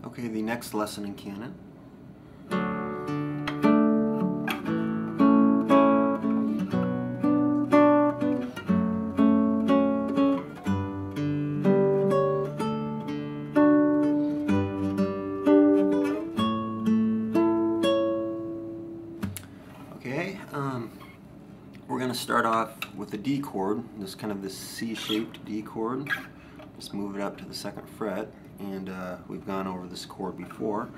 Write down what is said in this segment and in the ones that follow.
Okay, the next lesson in Canon. Okay, we're going to start off with a D chord. This kind of this C-shaped D chord. Just move it up to the 2nd fret, and we've gone over this chord before.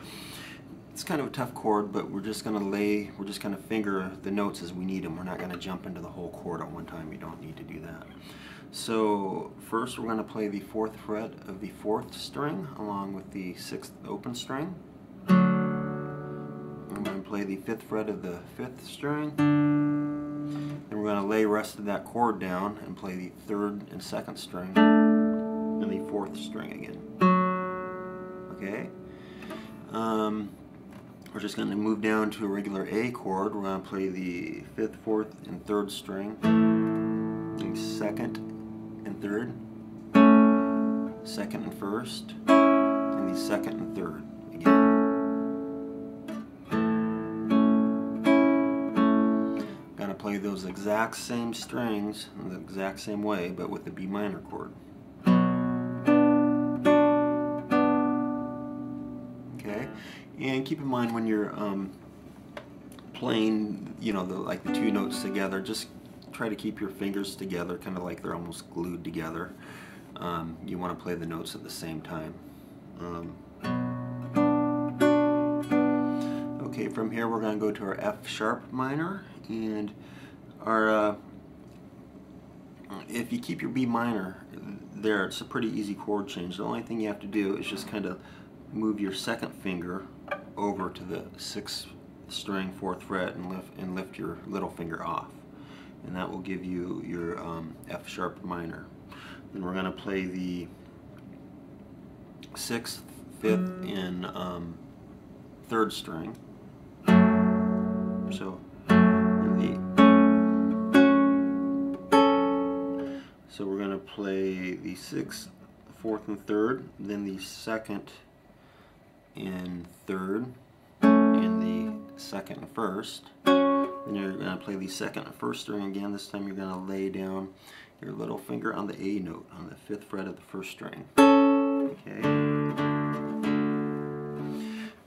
It's kind of a tough chord, but we're just going to finger the notes as we need them. We're not going to jump into the whole chord at one time. You don't need to do that. So first we're going to play the 4th fret of the 4th string along with the 6th open string. I'm going to play the 5th fret of the 5th string. Then we're going to lay the rest of that chord down and play the 3rd and 2nd string and the 4th string again. Okay? We're just going to move down to a regular A chord. We're going to play the 5th, 4th, and 3rd string, the 2nd and 3rd, 2nd and 1st, and the 2nd and 3rd again. Going to play those exact same strings in the exact same way, but with the B minor chord. Okay, and keep in mind when you're playing, like the 2 notes together, just try to keep your fingers together, kind of like they're almost glued together. You want to play the notes at the same time. Okay, from here we're going to go to our F sharp minor, and our if you keep your B minor there, it's a pretty easy chord change. The only thing you have to do is just kind of move your 2nd finger over to the 6th string, 4th fret, and lift your little finger off, and that will give you your F sharp minor. Then we're going to play the 6th, 5th, and 3rd string. So we're going to play the 6th, 4th, and 3rd, then the 2nd and 3rd, and the 2nd and 1st. Then you're going to play the 2nd and 1st string again. This time you're going to lay down your little finger on the A note on the 5th fret of the 1st string. Okay.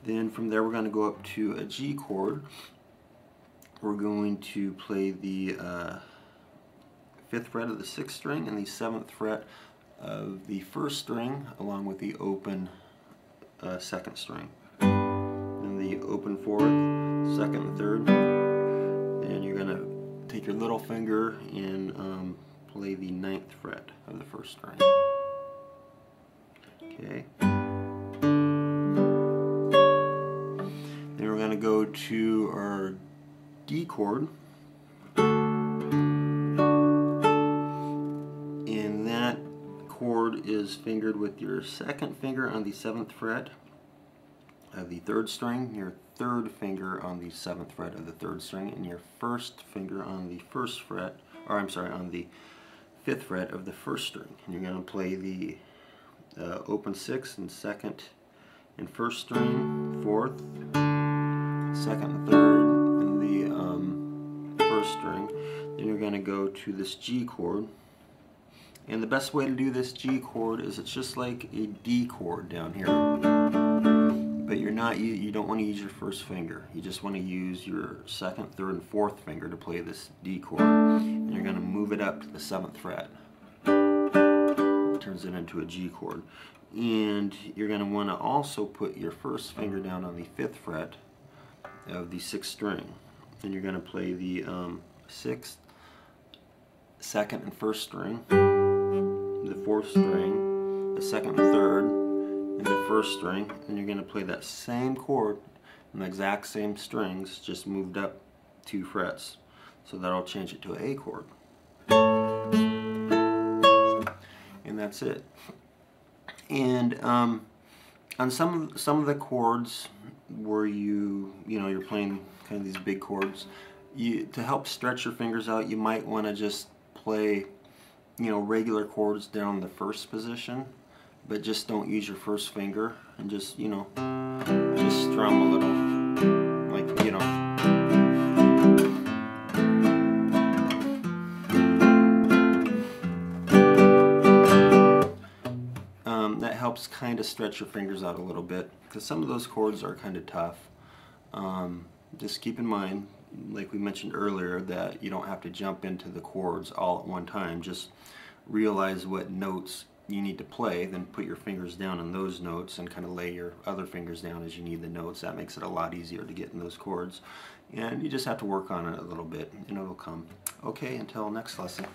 Then from there we're going to go up to a G chord. We're going to play the 5th fret of the 6th string and the 7th fret of the 1st string along with the open 2nd string. Then the open 4th, 2nd, and 3rd. Then you're going to take your little finger and play the 9th fret of the 1st string. Okay. Then we're going to go to our D chord. And that chord is fingered with your 2nd finger on the 7th fret of the 3rd string, your 3rd finger on the 7th fret of the 3rd string, and your 1st finger on the 1st fret, or I'm sorry, on the 5th fret of the 1st string. And you're going to play the open 6th and 2nd and 1st string, 4th, 2nd and 3rd, and the 1st string. Then you're going to go to this G chord. And the best way to do this G chord is it's just like a D chord down here. But you don't want to use your 1st finger. You just want to use your 2nd, 3rd, and 4th finger to play this D chord. And you're going to move it up to the 7th fret. It turns it into a G chord. And you're going to want to also put your 1st finger down on the 5th fret of the 6th string. And you're going to play the 6th, 2nd, and 1st string, the 4th string, the 2nd and 3rd, and the 1st string, and you're going to play that same chord in the exact same strings, just moved up 2 frets. So that'll change it to an A chord. And that's it. And on some of the chords where you're playing kind of these big chords, to help stretch your fingers out, you might want to just play regular chords down in the 1st position but just don't use your first finger, and just, you know, just strum a little, like, you know. That helps kind of stretch your fingers out a little bit, because some of those chords are kind of tough. Just keep in mind, like we mentioned earlier, that you don't have to jump into the chords all at one time. Just realize what notes you need to play, then put your fingers down on those notes and kind of lay your other fingers down as you need the notes. That makes it a lot easier to get in those chords. And you just have to work on it a little bit and it'll come. Okay, until next lesson.